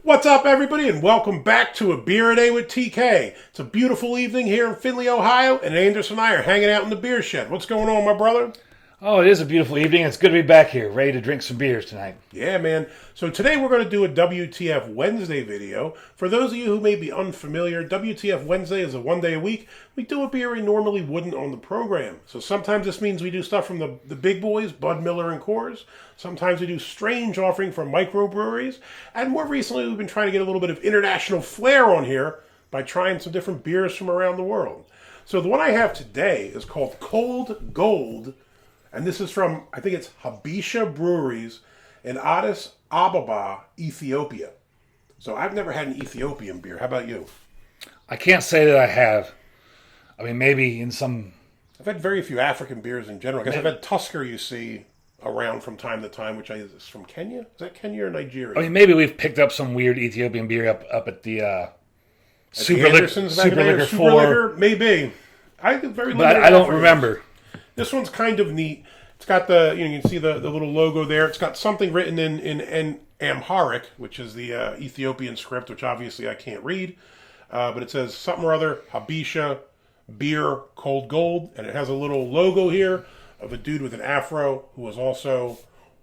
What's up, everybody, and welcome back to A Beer a Day with TK. It's a beautiful evening here in Findlay, Ohio, and Anders and I are hanging out in the beer shed. What's going on, my brother? Oh, it is a beautiful evening. It's good to be back here, ready to drink some beers tonight. Yeah, man. So today we're going to do a WTF Wednesday video. For those of you who may be unfamiliar, WTF Wednesday is a one day a week. We do a beer we normally wouldn't on the program. So sometimes this means we do stuff from the big boys, Bud Miller and Coors. Sometimes we do strange offering from microbreweries. And more recently, we've been trying to get a little bit of international flair on here by trying some different beers from around the world. So the one I have today is called Cold Gold. And this is from, I think it's Habesha Breweries in Addis, Ababa, Ethiopia. So I've never had an Ethiopian beer. How about you? I can't say that I have. I mean, maybe in some... I've had very few African beers in general. I guess I've had Tusker, you see, around from time to time, which is from Kenya? Is that Kenya or Nigeria? I mean, maybe we've picked up some weird Ethiopian beer up at the Super Liquor 4. Maybe. I don't remember. This one's kind of neat. It's got the, you can see the little logo there. It's got something written in Amharic, which is the Ethiopian script, which obviously I can't read. But it says something or other, Habesha, beer, cold gold. And it has a little logo here of a dude with an afro who was also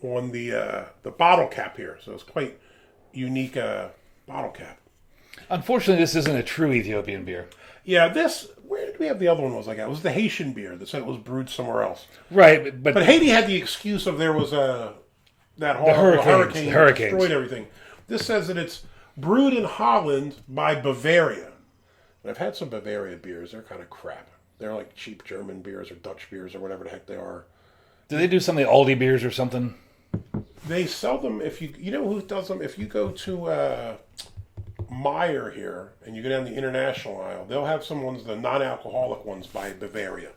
on the bottle cap here. So it's quite unique bottle cap. Unfortunately, this isn't a true Ethiopian beer. Yeah, where did we have the other one was like that? It was the Haitian beer that said it was brewed somewhere else. Right, but Haiti had the excuse of there was that horrible hurricane destroyed everything. This says that it's brewed in Holland by Bavaria. And I've had some Bavaria beers. They're kind of crap. They're like cheap German beers or Dutch beers or whatever the heck they are. Do they do some of the Aldi beers or something? They sell them you know who does them? If you go to Meyer here, and you go down the international aisle, they'll have some ones, the non-alcoholic ones by Bavaria.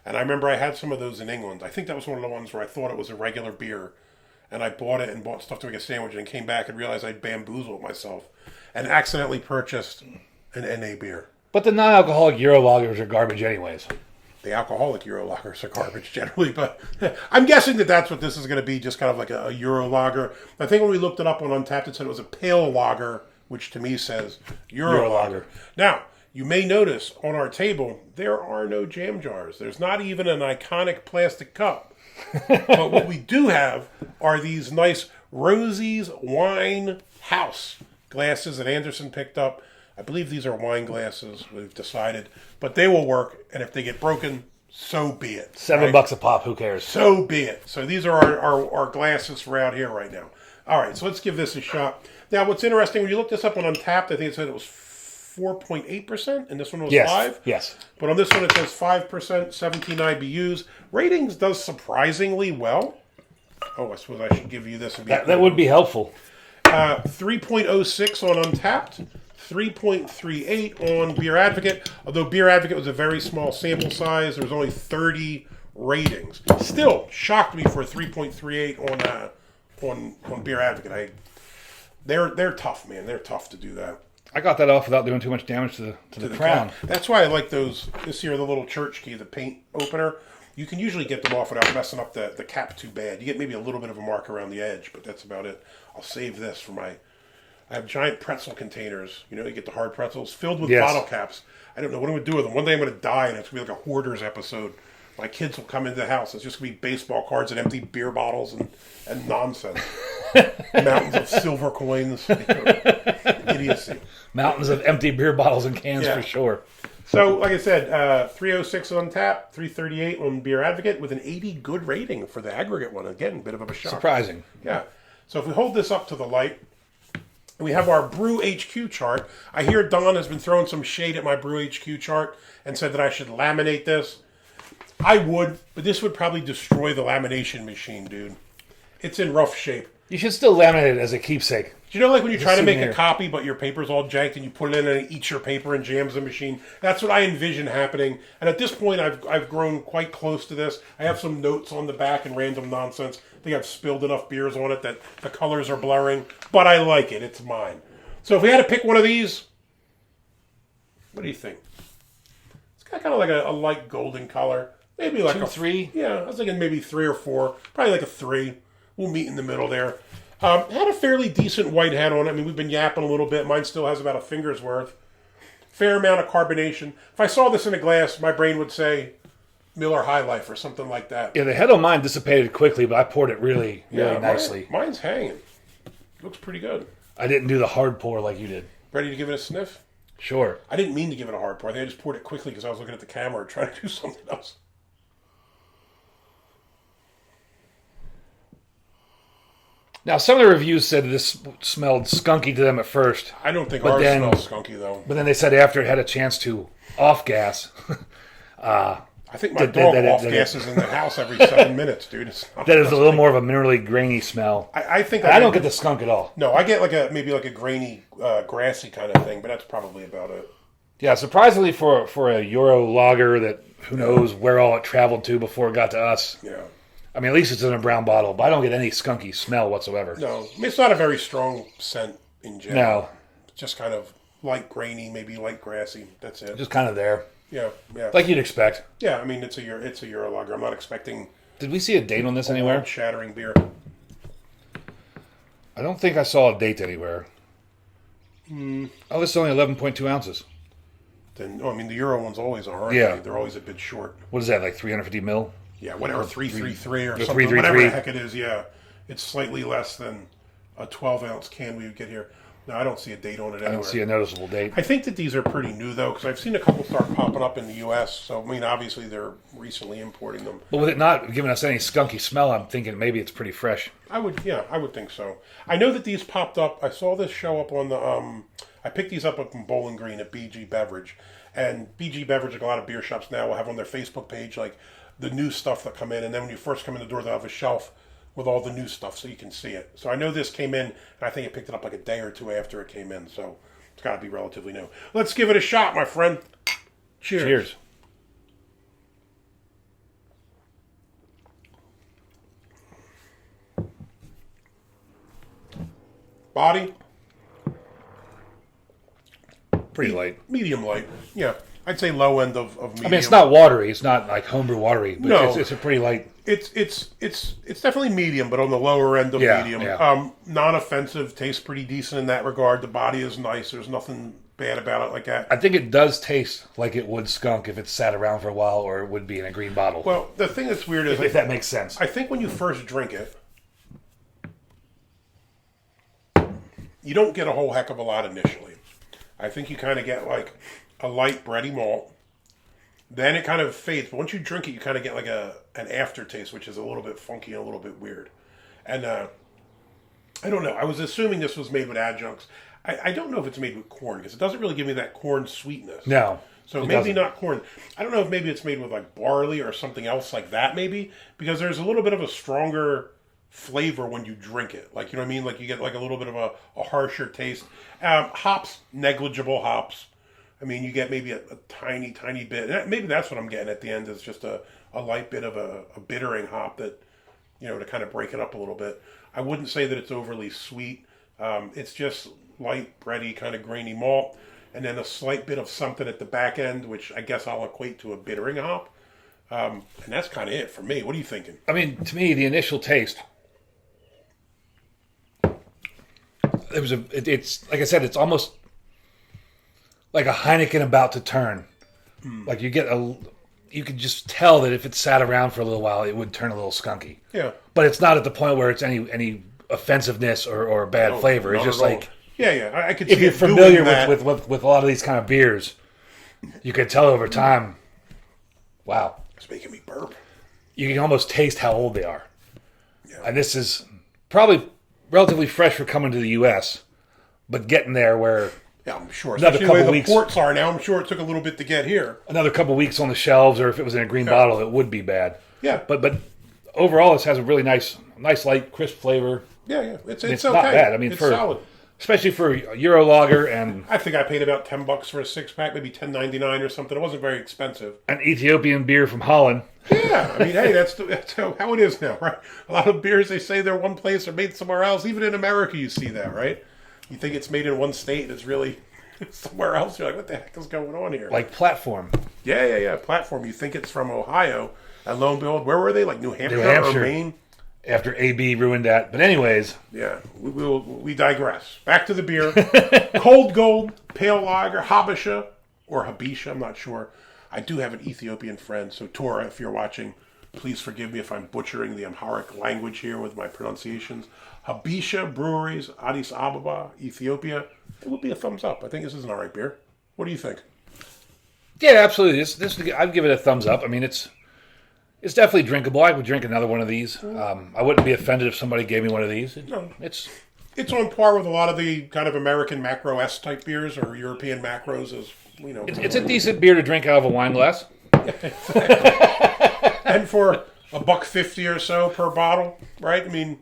And I remember I had some of those in England. I think that was one of the ones where I thought it was a regular beer, and I bought it and bought stuff to make a sandwich and came back and realized I'd bamboozled myself and accidentally purchased an NA beer. But the non-alcoholic Eurolagers are garbage anyways. The alcoholic Eurolagers are garbage generally, but I'm guessing that's what this is going to be, just kind of like a Eurolager. I think when we looked it up on Untappd, it said it was a pale lager, which to me says Eurolager. Now, you may notice on our table, there are no jam jars. There's not even an iconic plastic cup. But what we do have are these nice Rosie's Wine House glasses that Anderson picked up. I believe these are wine glasses, we've decided. But they will work, and if they get broken, so be it. $7 a pop, who cares? So be it. So these are our glasses for out here right now. All right, so let's give this a shot. Now, what's interesting, when you look this up on Untappd, I think it said it was 4.8%, and this one was 5. Yes. But on this one, it says 5%, 17 IBUs. Ratings does surprisingly well. Oh, I suppose I should give you this. That would be helpful. 3.06 on Untappd, 3.38 on Beer Advocate. Although Beer Advocate was a very small sample size, there was only 30 ratings. Still shocked me for a 3.38 on Beer Advocate. They're tough, man. They're tough to do that. I got that off without doing too much damage to the crown. That's why I like those. This here, the little church key, the paint opener. You can usually get them off without messing up the cap too bad. You get maybe a little bit of a mark around the edge, but that's about it. I'll save this for I have giant pretzel containers. You know, you get the hard pretzels filled with bottle caps. I don't know what I'm going to do with them. One day I'm going to die, and it's going to be like a Hoarders episode. My kids will come into the house. It's just going to be baseball cards and empty beer bottles and nonsense. Mountains of silver coins. Idiocy. Mountains of empty beer bottles and cans for sure. So, like I said, 306 on Tap, 338 on Beer Advocate with an 80 good rating for the aggregate one. Again, a bit of a shock. Surprising. Yeah. So if we hold this up to the light, we have our Brew HQ chart. I hear Don has been throwing some shade at my Brew HQ chart and said that I should laminate this. I would, but this would probably destroy the lamination machine, dude. It's in rough shape. You should still laminate it as a keepsake. Do you know, like when you try to make a copy, but your paper's all janked, and you put it in and it eats your paper and jams the machine? That's what I envision happening. And at this point, I've grown quite close to this. I have some notes on the back and random nonsense. I think I've spilled enough beers on it that the colors are blurring, but I like it. It's mine. So if we had to pick one of these, what do you think? It's got kind of like a light golden color. Maybe like 2, 3? Yeah, I was thinking maybe 3 or 4. Probably like a 3. We'll meet in the middle there. Had a fairly decent white head on it. I mean, we've been yapping a little bit. Mine still has about a finger's worth. Fair amount of carbonation. If I saw this in a glass, my brain would say Miller High Life or something like that. Yeah, the head on mine dissipated quickly, but I poured it really nicely. Mine's hanging. Looks pretty good. I didn't do the hard pour like you did. Ready to give it a sniff? Sure. I didn't mean to give it a hard pour. I think I just poured it quickly because I was looking at the camera trying to do something else. Now, some of the reviews said this smelled skunky to them at first. I don't think ours smells skunky, though. But then they said after it had a chance to off-gas. I think my dog off-gasses in the house every 7 minutes, dude. That is a little more of a minerally grainy smell. I think I don't get the skunk at all. No, I get maybe a grainy, grassy kind of thing, but that's probably about it. Yeah, surprisingly for a Eurolager that who knows where all it traveled to before it got to us. Yeah. I mean, at least it's in a brown bottle, but I don't get any skunky smell whatsoever. No, I mean, it's not a very strong scent in general. No. It's just kind of light grainy, maybe light grassy. That's it. Just kind of there. Yeah. Like you'd expect. Yeah, I mean, it's a Eurolager. I'm not expecting... Did we see a date on this anywhere? Shattering beer. I don't think I saw a date anywhere. Oh, this is only 11.2 ounces. Then, I mean, the Euro ones always are, aren't Yeah. they? They're always a bit short. What is that, like 350 mil? Yeah, whatever, 333 or something. 333. Whatever the heck it is, yeah. It's slightly less than a 12-ounce can we would get here. No, I don't see a date on it anywhere. I don't see a noticeable date. I think that these are pretty new, though, because I've seen a couple start popping up in the U.S., so, I mean, obviously they're recently importing them. But with it not giving us any skunky smell, I'm thinking maybe it's pretty fresh. I would think so. I know that these popped up. I saw this show up on the, I picked these up in Bowling Green at BG Beverage. And BG Beverage, like a lot of beer shops now, will have on their Facebook page, like, the new stuff that come in, and then when you first come in the door, they'll have a shelf with all the new stuff so you can see it. So I know this came in, and I think it picked it up like a day or two after it came in, so it's got to be relatively new. Let's give it a shot, my friend. Cheers. Cheers. Body? Pretty light. Medium light, yeah. I'd say low end of medium. I mean, it's not watery. It's not like homebrew watery. But No. it's a pretty light. It's definitely medium, but on the lower end of medium. Yeah. Non-offensive, tastes pretty decent in that regard. The body is nice. There's nothing bad about it like that. I think it does taste like it would skunk if it sat around for a while, or it would be in a green bottle. Well, the thing that's weird is... if that makes sense. I think when you first drink it, you don't get a whole heck of a lot initially. I think you kind of get like a light bready malt. Then it kind of fades. But once you drink it, you kind of get like an aftertaste, which is a little bit funky and a little bit weird. And I don't know. I was assuming this was made with adjuncts. I don't know if it's made with corn, because it doesn't really give me that corn sweetness. No. So maybe not corn. I don't know if maybe it's made with like barley or something else like that maybe. Because there's a little bit of a stronger flavor when you drink it. Like, you know what I mean? Like you get like a little bit of a harsher taste. Hops, negligible hops. I mean, you get maybe a tiny, tiny bit. Maybe that's what I'm getting at the end, is just a light bit of a bittering hop that, you know, to kind of break it up a little bit. I wouldn't say that it's overly sweet. It's just light, bready, kind of grainy malt. And then a slight bit of something at the back end, which I guess I'll equate to a bittering hop. And that's kind of it for me. What are you thinking? I mean, to me, the initial taste... It's like I said, it's almost like a Heineken about to turn. Like you could just tell that if it sat around for a little while, it would turn a little skunky. Yeah. But it's not at the point where it's any offensiveness or bad flavor. It's just like, yeah, I could see if you're familiar with a lot of these kind of beers, you can tell over time, wow. It's making me burp. You can almost taste how old they are. Yeah. And this is probably relatively fresh for coming to the U.S., but getting there where... Yeah, I'm sure. Another Especially couple the way weeks. the ports are now, I'm sure it took a little bit to get here. Another couple weeks on the shelves, or if it was in a green bottle, it would be bad. Yeah. But overall, this has a really nice light, crisp flavor. Yeah. It's It's okay. not bad. I mean, it's for solid. Especially for Eurolager and... I think I paid about $10 for a 6-pack, maybe $10.99 or something. It wasn't very expensive. an Ethiopian beer from Holland. Yeah, I mean, hey, that's how it is now, right? A lot of beers, they say they're one place or made somewhere else. Even in America, you see that, right? You think it's made in one state, and it's really somewhere else. You're like, what the heck is going on here? Like Platform. Yeah. Platform. You think it's from Ohio, and lo and behold, where were they? Like New Hampshire, New Hampshire. or Maine? after AB ruined that. But anyways, Yeah, we digress. Back to the beer. Cold Gold, Pale Lager, Habesha, or Habesha, I'm not sure. I do have an Ethiopian friend, so Tora, if you're watching, please forgive me if I'm butchering the Amharic language here with my pronunciations. Habesha Breweries, Addis Ababa, Ethiopia. It would be a thumbs up. I think this is an alright beer. What do you think? yeah, absolutely. This I'd give it a thumbs up. I mean, it's definitely drinkable. I would drink another one of these. I wouldn't be offended if somebody gave me one of these. No. It's It's on par with a lot of the kind of American macro S type beers or European macros, as you know. it's a decent beer to drink out of a wine glass. And for $1.50 or so per bottle, right? I mean,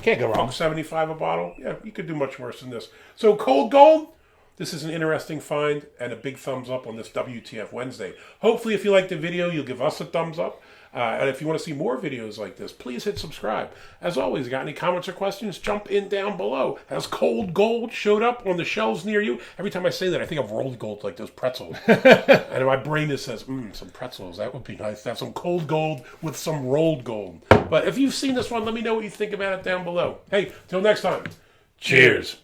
Can't go wrong. $1.75 a bottle. Yeah, you could do much worse than this. So Cold Gold, this is an interesting find and a big thumbs up on this WTF Wednesday. Hopefully, if you liked the video, you'll give us a thumbs up. And if you want to see more videos like this, please hit subscribe. As always, got any comments or questions, jump in down below. Has Cold Gold showed up on the shelves near you? Every time I say that, I think of rolled gold, like those pretzels. And in my brain it says, some pretzels. That would be nice to have some Cold Gold with some rolled gold. But if you've seen this one, let me know what you think about it down below. Hey, till next time. Cheers.